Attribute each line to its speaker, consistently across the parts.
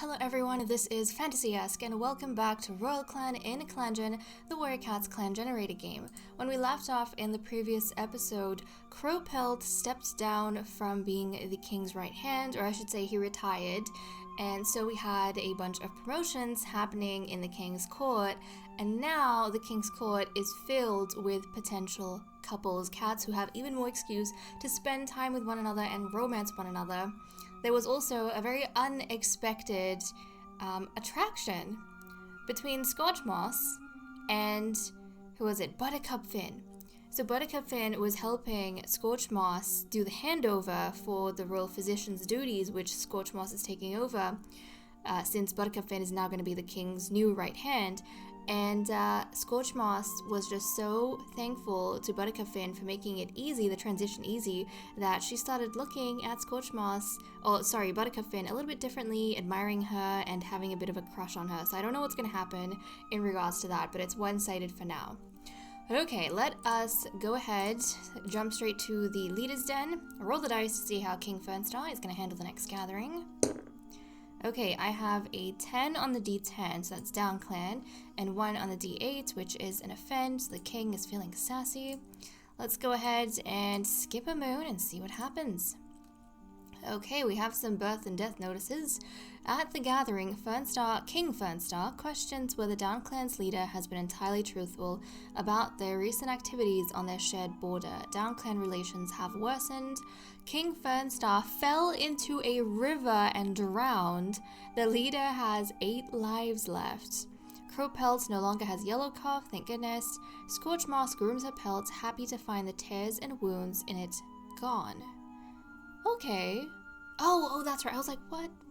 Speaker 1: Hello everyone, this is Fantasy-esque and welcome back to Royal Clan in ClanGen, the Warrior Cats clan generator game. When we left off in the previous episode, Crowpelt stepped down from being the king's right hand, or I should say he retired, and so we had a bunch of promotions happening in the king's court, and now the king's court is filled with potential couples, cats who have even more excuse to spend time with one another and romance one another. There was also a very unexpected attraction between Scotch Moss and, Buttercup Finn. So Buttercup Finn was helping Scorch Moss do the handover for the royal physician's duties, which Scorch Moss is taking over, since Buttercup Finn is now going to be the king's new right hand. And Scorch Moss was just so thankful to Buttercup Finn for making it easy, the transition easy, that she started looking at Buttercup Finn a little bit differently, admiring her and having a bit of a crush on her. So I don't know what's going to happen in regards to that, but it's one-sided for now. But okay, let us go ahead, jump straight to the leader's den, roll the dice to see how King Fernstar is going to handle the next gathering. Okay, I have a 10 on the D10, so that's down clan, and 1 on the D8, which is an offend, so the king is feeling sassy. Let's go ahead and skip a moon and see what happens. Okay, we have some birth and death notices. At the gathering, King Fernstar questions whether Down Clan's leader has been entirely truthful about their recent activities on their shared border. Down Clan relations have worsened. King Fernstar fell into a river and drowned. The leader has 8 lives left. Crowpelt no longer has yellow cough, thank goodness. Scorch Moss grooms her pelt, happy to find the tears and wounds in it gone. Okay. Oh, that's right. I was like,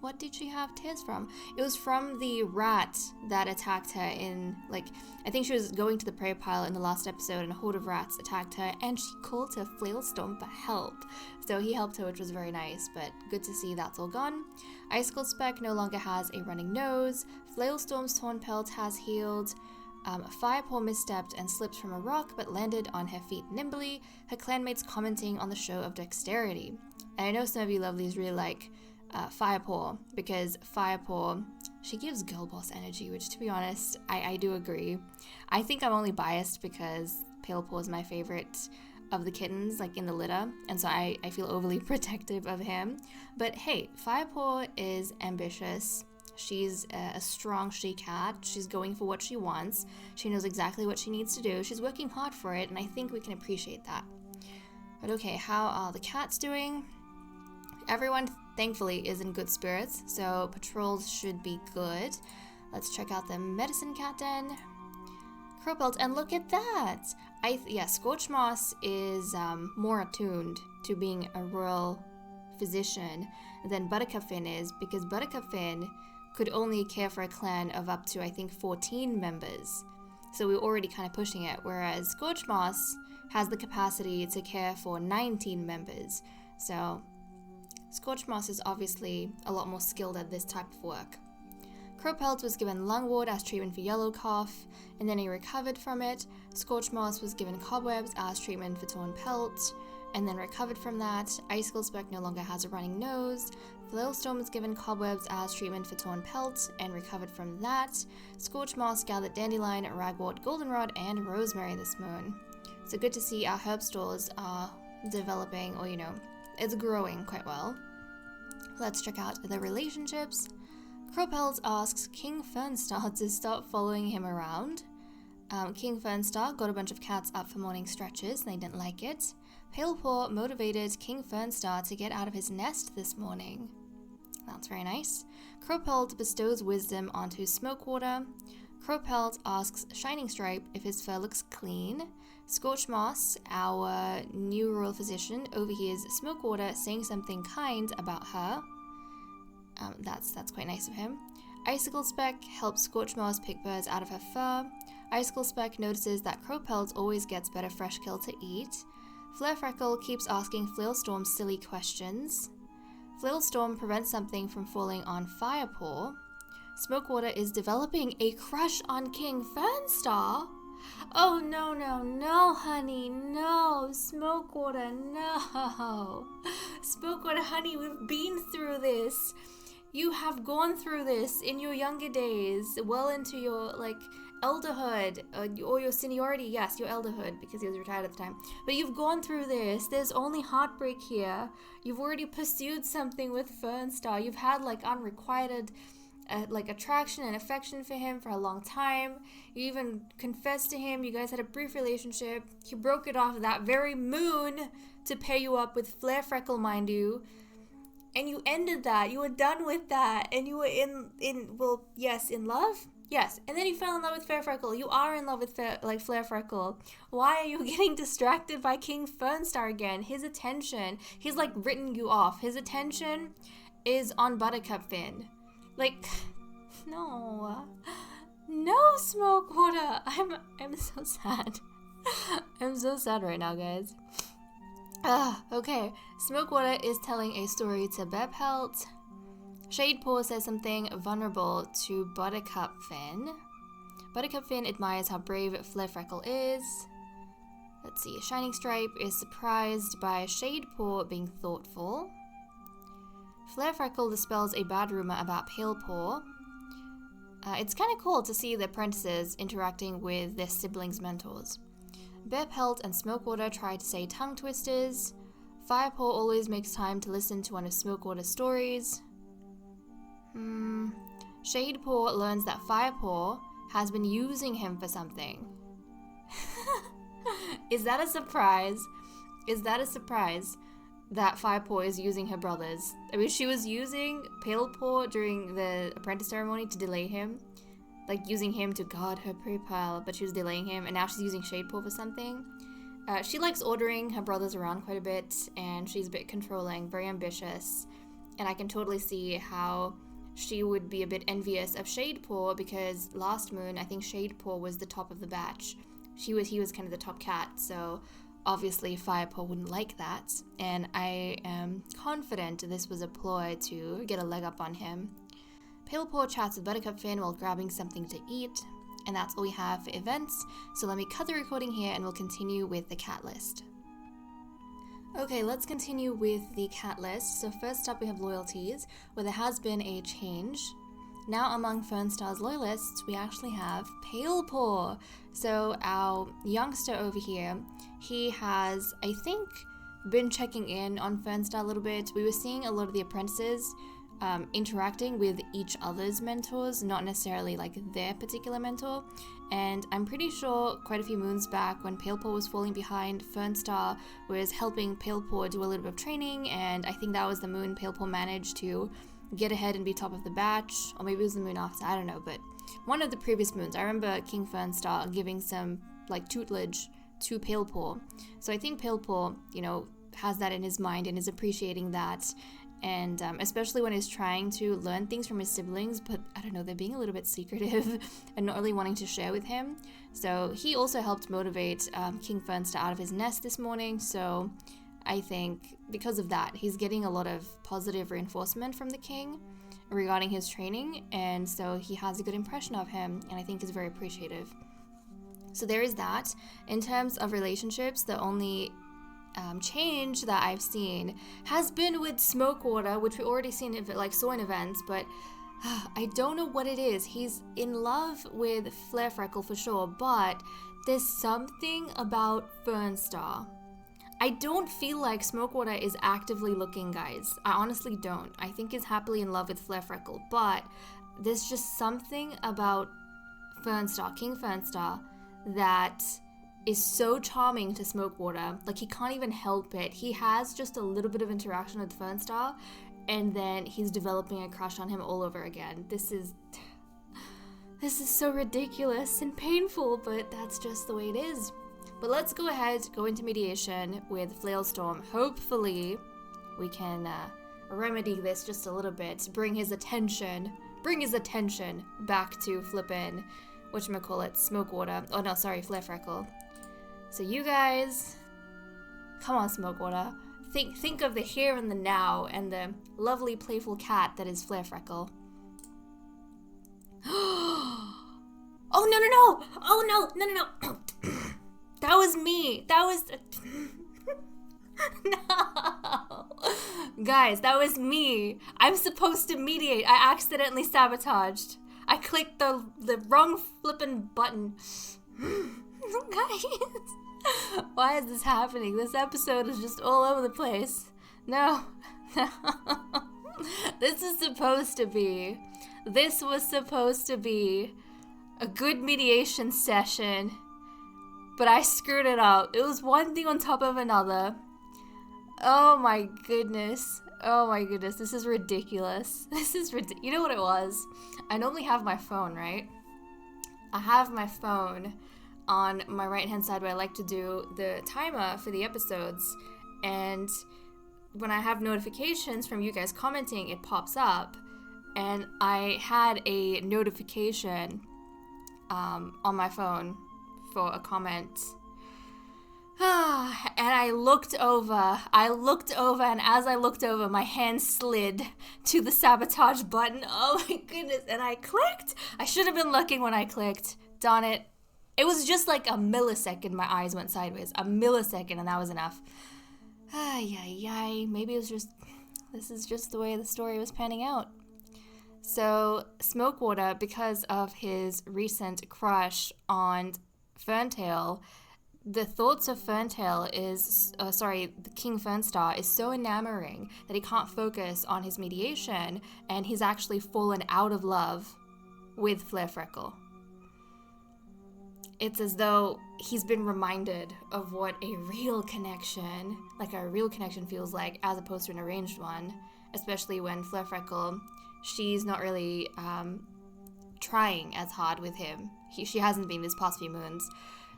Speaker 1: what did she have tears from? It was from the rat that attacked her in, I think she was going to the prayer pile in the last episode and a horde of rats attacked her and she called to Flailstorm for help. So he helped her, which was very nice, but good to see that's all gone. Icicle Speck no longer has a running nose. Flailstorm's torn pelt has healed. Firepaw misstepped and slipped from a rock but landed on her feet nimbly, her clanmates commenting on the show of dexterity. And I know some of you lovelies really like Firepaw, because Firepaw, she gives girl boss energy, which to be honest, I do agree. I think I'm only biased because Palepaw is my favorite of the kittens, in the litter, and so I feel overly protective of him. But hey, Firepaw is ambitious. She's a strong she-cat. She's going for what she wants. She knows exactly what she needs to do. She's working hard for it, and I think we can appreciate that. But okay, how are the cats doing? Everyone, thankfully, is in good spirits, so patrols should be good. Let's check out the medicine cat den. Crowpelt, and look at that! Scorch Moss is more attuned to being a royal physician than Buttercup Finn is, because Buttercup Finn could only care for a clan of up to, I think, 14 members. So we're already kind of pushing it, whereas Scorch Moss has the capacity to care for 19 members. So Scorch Moss is obviously a lot more skilled at this type of work. Crowpelt was given lungwort as treatment for yellow cough, and then he recovered from it. Scorch Moss was given cobwebs as treatment for torn pelt, and then recovered from that. Icicle Speck no longer has a running nose. Flailstorm was given cobwebs as treatment for torn pelt, and recovered from that. Scorch Moss gathered dandelion, ragwort, goldenrod, and rosemary this moon. So good to see our herb stores are developing, or it's growing quite well. Let's check out the relationships. Crowpelt asks King Fernstar to stop following him around. King Fernstar got a bunch of cats up for morning stretches and they didn't like it. Palepaw motivated King Fernstar to get out of his nest this morning. That's very nice. Crowpelt bestows wisdom onto Smokewater. Crowpelt asks Shining Stripe if his fur looks clean. Scorch Moss, our new royal physician, overhears Smokewater saying something kind about her. That's quite nice of him. Icicle Speck helps Scorch Moss pick birds out of her fur. Icicle Speck notices that Crowpelt always gets better fresh kill to eat. Flare Freckle keeps asking Flailstorm silly questions. Flailstorm prevents something from falling on Firepaw. Smokewater is developing a crush on King Fernstar. Oh, no, honey, no. Smokewater, no. Smokewater, honey, we've been through this. You have gone through this in your younger days, well into your, like, elderhood, or your seniority. Yes, your elderhood, because he was retired at the time. But you've gone through this. There's only heartbreak here. You've already pursued something with Fernstar. You've had, like, unrequited, like, attraction and affection for him for a long time. You even confessed to him. You guys had a brief relationship. He broke it off that very moon to pair you up with Flare Freckle, mind you. And you ended that. You were done with that. And you were in love? Yes. And then you fell in love with Flare Freckle. You are in love with Flare Freckle. Why are you getting distracted by King Fernstar again? His attention. He's, like, written you off. His attention is on Buttercup Finn. Like, no. No, Smokewater. I'm so sad. I'm so sad right now, guys. Okay. Smokewater is telling a story to Bepelt. Shadepaw says something vulnerable to Buttercup Finn. Buttercup Finn admires how brave Flare Freckle is. Let's see. Shining Stripe is surprised by Shadepaw being thoughtful. Flare Freckle dispels a bad rumor about Palepaw. It's kind of cool to see the apprentices interacting with their siblings' mentors. Bepelt and Smokewater try to say tongue twisters. Firepaw always makes time to listen to one of Smokewater's stories. Shadepaw learns that Firepaw has been using him for something. Is that a surprise? Is that a surprise that Firepaw is using her brothers? I mean, she was using Palepaw during the apprentice ceremony to delay him. Like, using him to guard her prey pile, but she was delaying him, and now she's using Shadepaw for something. She likes ordering her brothers around quite a bit, and she's a bit controlling, very ambitious, and I can totally see how she would be a bit envious of Shadepaw, because last moon, I think Shadepaw was the top of the batch. He was kind of the top cat, so obviously Firepaw wouldn't like that, and I am confident this was a ploy to get a leg up on him. Palepaw chats with Buttercup Finn while grabbing something to eat, and that's all we have for events, so let me cut the recording here and we'll continue with the cat list. Okay, let's continue with the cat list. So first up we have loyalties, where there has been a change. Now among Fernstar's loyalists, we actually have Palepaw. So our youngster over here, he has, I think, been checking in on Fernstar a little bit. We were seeing a lot of the apprentices interacting with each other's mentors, not necessarily like their particular mentor. And I'm pretty sure quite a few moons back when Palepaw was falling behind, Fernstar was helping Palepaw do a little bit of training, and I think that was the moon Palepaw managed to get ahead and be top of the batch, or maybe it was the moon after, I don't know, but one of the previous moons, I remember King Fernstar giving some like tutelage to Palepaw. So I think Palepaw, has that in his mind and is appreciating that. And especially when he's trying to learn things from his siblings, but I don't know, they're being a little bit secretive and not really wanting to share with him. So he also helped motivate King Fernstar out of his nest this morning. So I think because of that, he's getting a lot of positive reinforcement from the king regarding his training. And so he has a good impression of him, and I think is very appreciative. So there is that. In terms of relationships, the only change that I've seen has been with Smokewater, which we already saw in events, but I don't know what it is. He's in love with Flare Freckle for sure, but there's something about Fernstar. I don't feel like Smokewater is actively looking, guys. I honestly don't. I think he's happily in love with Flare Freckle, but there's just something about Fernstar, King Fernstar, that is so charming to Smokewater. Like, he can't even help it. He has just a little bit of interaction with Fernstar, and then he's developing a crush on him all over again. This is so ridiculous and painful, but that's just the way it is. But let's go ahead, go into mediation with Flailstorm. Hopefully, we can remedy this just a little bit. Bring his attention back to flippin', whatchamacallit, Smokewater. Oh no, sorry, Flare Freckle. So you guys, come on, Smokewater. Think of the here and the now and the lovely, playful cat that is Flare Freckle. Oh no! Oh no! That was me. That was. No! Guys, that was me. I'm supposed to mediate. I accidentally sabotaged. I clicked the wrong flippin' button. Guys, why is this happening? This episode is just all over the place. No. This was supposed to be a good mediation session, but I screwed it up. It was one thing on top of another. Oh my goodness. This is ridiculous. You know what it was? I normally have my phone, right? I have my phone on my right-hand side where I like to do the timer for the episodes. And when I have notifications from you guys commenting, it pops up. And I had a notification on my phone for a comment. And I looked over, and as I looked over, my hand slid to the sabotage button. Oh my goodness, and I clicked. I should have been looking when I clicked. Darn it. It was just like a millisecond my eyes went sideways. A millisecond, and that was enough. Maybe this is just the way the story was panning out. So, Smokewater, because of his recent crush on Ferntail, the thoughts of Ferntail the King Fernstar is so enamoring that he can't focus on his mediation, and he's actually fallen out of love with Flairfreckle. It's as though he's been reminded of what a real connection feels like, as opposed to an arranged one, especially when Flairfreckle, she's not really trying as hard with him. She hasn't been these past few moons.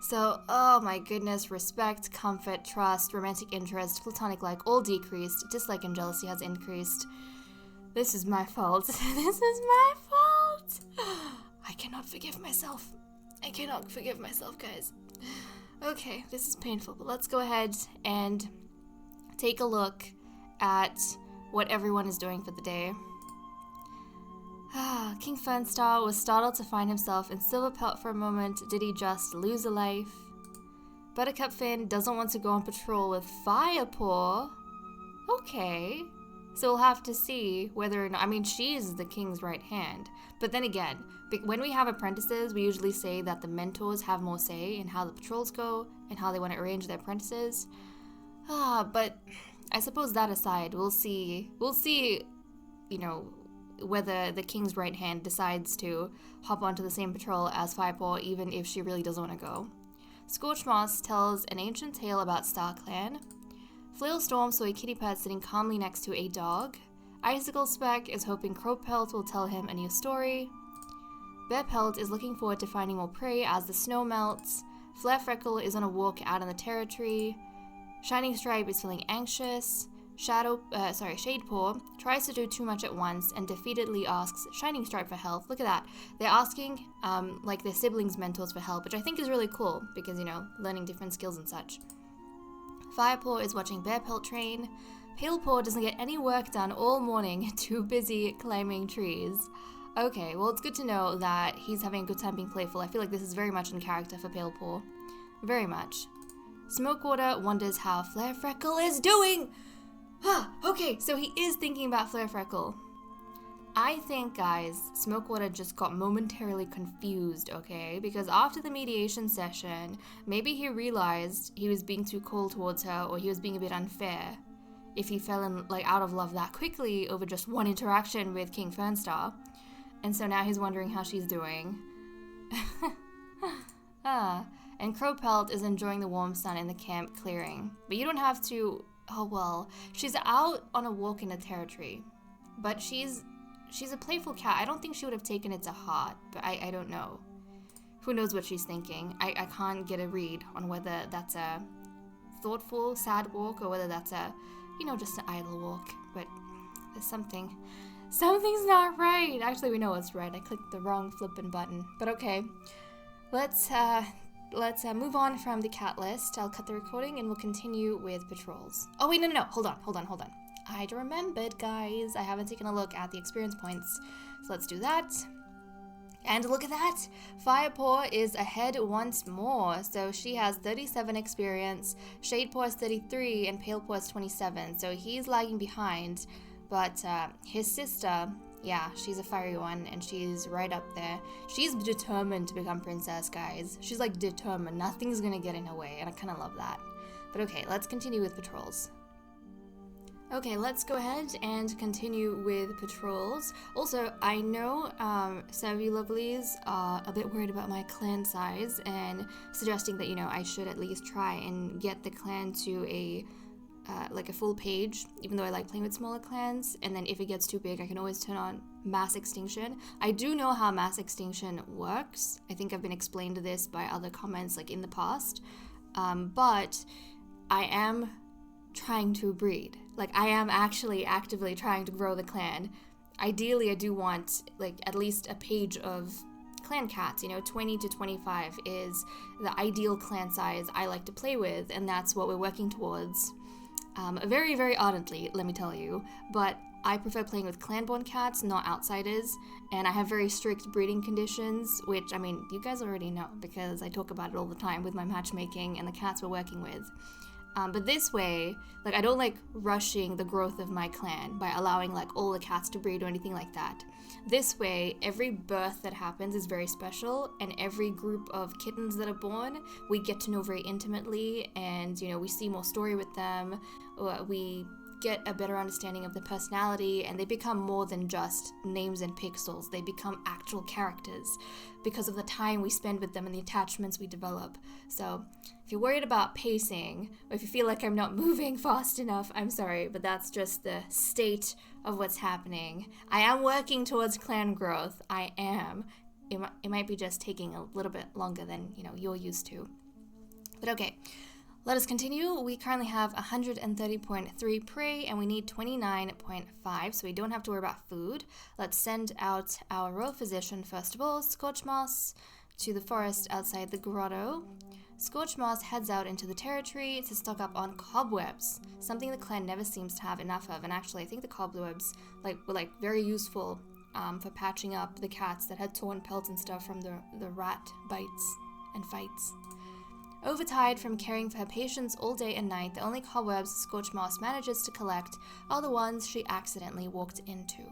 Speaker 1: So, oh my goodness, respect, comfort, trust, romantic interest, platonic like, all decreased, dislike and jealousy has increased. This is my fault. This is my fault. I cannot forgive myself. Guys. Okay, this is painful, but let's go ahead and take a look at what everyone is doing for the day. King Fernstar was startled to find himself in Silverpelt for a moment. Did he just lose a life? Buttercup Finn doesn't want to go on patrol with Firepaw. Okay. So we'll have to see whether or not... I mean, she's the king's right hand. But then again, when we have apprentices, we usually say that the mentors have more say in how the patrols go and how they want to arrange their apprentices. But I suppose that aside, we'll see, whether the king's right hand decides to hop onto the same patrol as Firepaw, even if she really doesn't want to go. Scorchmoss tells an ancient tale about StarClan. Flailstorm saw a kitty pet sitting calmly next to a dog. Icicle Speck is hoping Crowpelt will tell him a new story. Bearpelt is looking forward to finding more prey as the snow melts. Flairfreckle is on a walk out in the territory. Shining Stripe is feeling anxious. Shadepaw tries to do too much at once and defeatedly asks Shining Stripe for help. Look at that. They're asking, their siblings' mentors for help, which I think is really cool because, learning different skills and such. Firepaw is watching Bearpelt train. Palepaw doesn't get any work done all morning, too busy climbing trees. Okay, well, it's good to know that he's having a good time being playful. I feel like this is very much in character for Palepaw. Very much. Smokewater wonders how Flairfreckle is doing! Okay, so he is thinking about Flairfreckle. I think, guys, Smokewater just got momentarily confused, okay? Because after the mediation session, maybe he realized he was being too cold towards her, or he was being a bit unfair if he fell in, out of love that quickly over just one interaction with King Fernstar. And so now he's wondering how she's doing. And Crowpelt is enjoying the warm sun in the camp clearing. But you don't have to... Oh, well, she's out on a walk in the territory. But she's a playful cat. I don't think she would have taken it to heart, but I don't know. Who knows what she's thinking? I can't get a read on whether that's a thoughtful, sad walk or whether that's a, just an idle walk. But there's something. Something's not right. Actually, we know what's right. I clicked the wrong flippin' button. But okay, let's move on from the cat list. I'll cut the recording and we'll continue with patrols. Oh, wait, no. Hold on. I remembered, guys. I haven't taken a look at the experience points. So let's do that. And look at that! Firepaw is ahead once more, so she has 37 experience, Shadepaw is 33, and Palepaw is 27, so he's lagging behind. But his sister, yeah, she's a fiery one, and she's right up there. She's determined to become princess, guys. She's like determined, nothing's gonna get in her way, and I kind of love that. But okay, let's continue with patrols. Okay, let's go ahead and continue with patrols. Also, I know some of you lovelies are a bit worried about my clan size and suggesting that, you know, I should at least try and get the clan to a full page, even though I like playing with smaller clans, and then if it gets too big, I can always turn on mass extinction. I do know how mass extinction works. I think I've been explained to this by other comments like in the past, but I am trying to breed. Like, I am actually actively trying to grow the clan. Ideally, I do want, like, at least a page of clan cats, you know, 20 to 25 is the ideal clan size I like to play with, and that's what we're working towards. Very, very ardently, let me tell you, but I prefer playing with clan-born cats, not outsiders, and I have very strict breeding conditions, which, I mean, you guys already know, because I talk about it all the time with my matchmaking and the cats we're working with. But this way, like, I don't like rushing the growth of my clan by allowing like all the cats to breed or anything like that. This way, every birth that happens is very special, and every group of kittens that are born, we get to know very intimately, and, you know, we see more story with them, we get a better understanding of the personality, and they become more than just names and pixels. They become actual characters because of the time we spend with them and the attachments we develop. So if you're worried about pacing, or if you feel like I'm not moving fast enough, I'm sorry, but that's just the state of what's happening. I am working towards clan growth. I am. It might be just taking a little bit longer than, you know, you're used to. But okay. Let us continue. We currently have 130.3 prey, and we need 29.5, so we don't have to worry about food. Let's send out our royal physician first of all, Scorchmoss, to the forest outside the grotto. Scorchmoss heads out into the territory to stock up on cobwebs, something the clan never seems to have enough of, and actually I think the cobwebs were very useful for patching up the cats that had torn pelts and stuff from the rat bites and fights. Overtired from caring for her patients all day and night, the only cobwebs Scorchmoss manages to collect are the ones she accidentally walked into.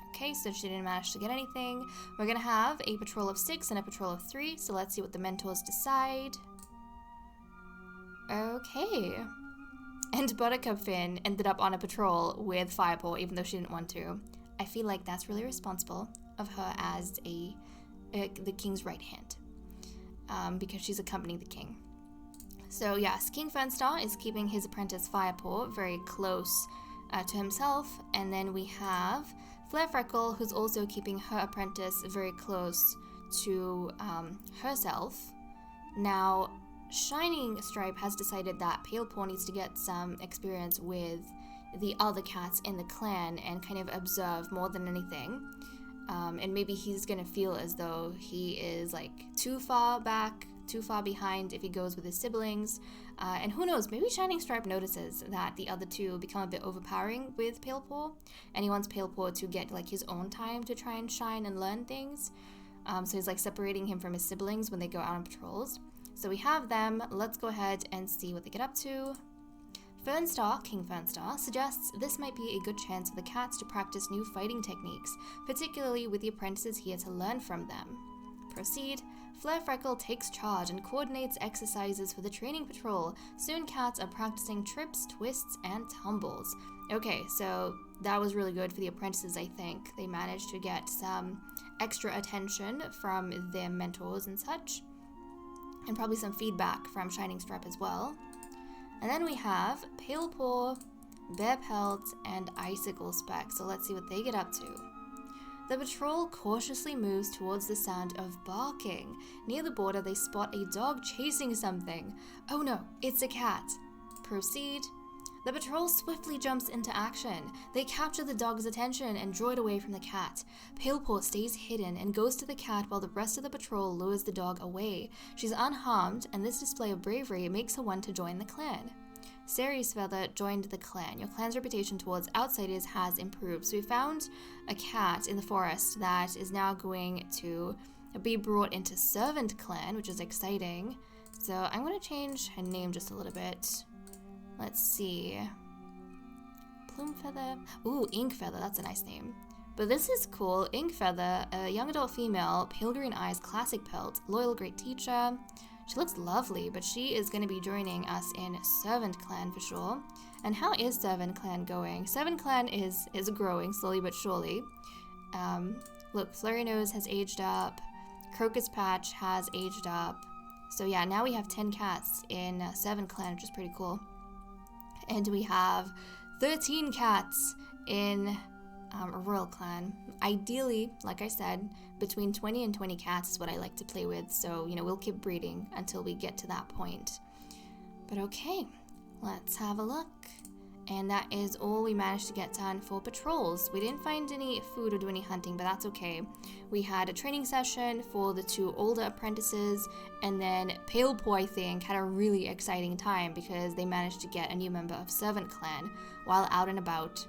Speaker 1: Okay, so she didn't manage to get anything. We're gonna have a patrol of 6 and a patrol of 3, so let's see what the mentors decide. Okay. And Buttercup Finn ended up on a patrol with Firepaw, even though she didn't want to. I feel like that's really responsible of her as the king's right hand, because she's accompanying the king. So yes, King Fernstar is keeping his apprentice Firepaw very close to himself, and then we have Flare Freckle, who's also keeping her apprentice very close to herself. Now, Shining Stripe has decided that Palepaw needs to get some experience with the other cats in the clan and kind of observe more than anything. And maybe he's gonna feel as though he is like too far back, too far behind if he goes with his siblings. And who knows, maybe Shining Stripe notices that the other two become a bit overpowering with Palepaw, and he wants Palepaw to get like his own time to try and shine and learn things. So he's like separating him from his siblings when they go out on patrols. So we have them. Let's go ahead and see what they get up to. Fernstar, King Fernstar, suggests this might be a good chance for the cats to practice new fighting techniques, particularly with the apprentices here to learn from them. Proceed. Flare Freckle takes charge and coordinates exercises for the training patrol. Soon cats are practicing trips, twists, and tumbles. Okay, so that was really good for the apprentices, I think. They managed to get some extra attention from their mentors and such, and probably some feedback from Shining Stripe as well. And then we have Palepaw, Bear Pelt, and Icicle Speck, so let's see what they get up to. The patrol cautiously moves towards the sound of barking. Near the border, they spot a dog chasing something. Oh no, it's a cat. Proceed. The patrol swiftly jumps into action. They capture the dog's attention and draw it away from the cat. Palepaw stays hidden and goes to the cat while the rest of the patrol lures the dog away. She's unharmed, and this display of bravery makes her want to join the clan. Ceres Feather joined the clan. Your clan's reputation towards outsiders has improved. So we found a cat in the forest that is now going to be brought into Servant Clan, which is exciting. So I'm going to change her name just a little bit. Let's see. Plume Feather. Ooh, Ink Feather. That's a nice name. But this is cool. Ink Feather, a young adult female, pale green eyes, classic pelt, loyal, great teacher. She looks lovely, but she is going to be joining us in Servant Clan for sure. And how is Servant Clan going? Servant Clan is growing slowly but surely. Look, Flurry Nose has aged up. Crocus Patch has aged up. So yeah, now we have 10 cats in Servant Clan, which is pretty cool. And we have 13 cats in Royal Clan. Ideally, like I said, between 20 and 20 cats is what I like to play with. So, you know, we'll keep breeding until we get to that point. But okay, let's have a look. And that is all we managed to get done for patrols. We didn't find any food or do any hunting, but that's okay. We had a training session for the 2 older apprentices, and then Pale Po, I think, had a really exciting time because they managed to get a new member of Servant Clan while out and about.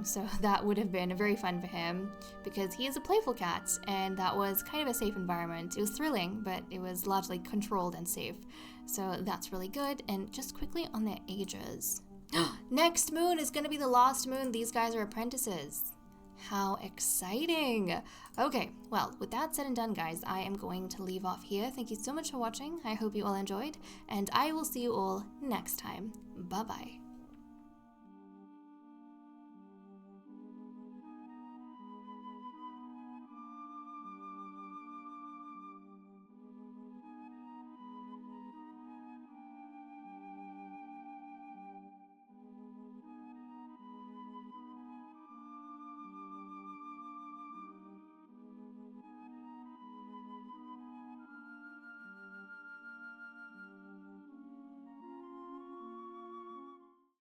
Speaker 1: So that would have been very fun for him because he is a playful cat, and that was kind of a safe environment. It was thrilling, but it was largely controlled and safe. So that's really good. And just quickly on their ages. Next moon is going to be the last moon. These guys are apprentices. How exciting. Okay, well, with that said and done, guys, I am going to leave off here. Thank you so much for watching. I hope you all enjoyed, and I will see you all next time. Bye-bye.